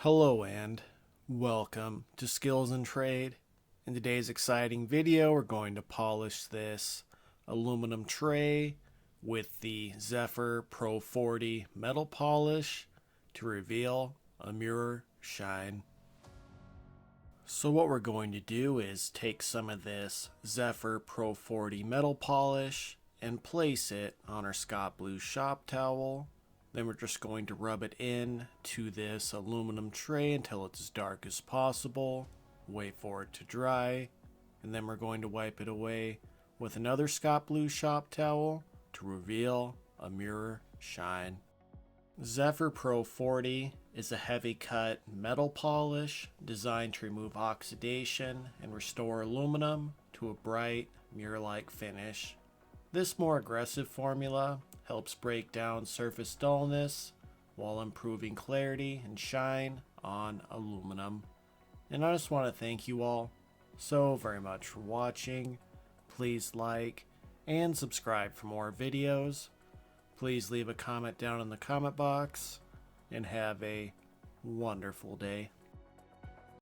Hello and welcome to Skills and Trade. In today's exciting video, we're going to polish this aluminum tray with the Zephyr Pro 40 metal polish to reveal a mirror shine. So what we're going to do is take some of this Zephyr Pro 40 metal polish and place it on our Scott Blue shop towel. Then we're just going to rub it in to this aluminum tray until it's as dark as possible. Wait for it to dry. And then we're going to wipe it away with another Scott Blue shop towel to reveal a mirror shine. Zephyr Pro 40 is a heavy cut metal polish designed to remove oxidation and restore aluminum to a bright mirror-like finish. This more aggressive formula helps break down surface dullness while improving clarity and shine on aluminum. And I just want to thank you all so very much for watching. Please like and subscribe for more videos. Please leave a comment down in the comment box and have a wonderful day.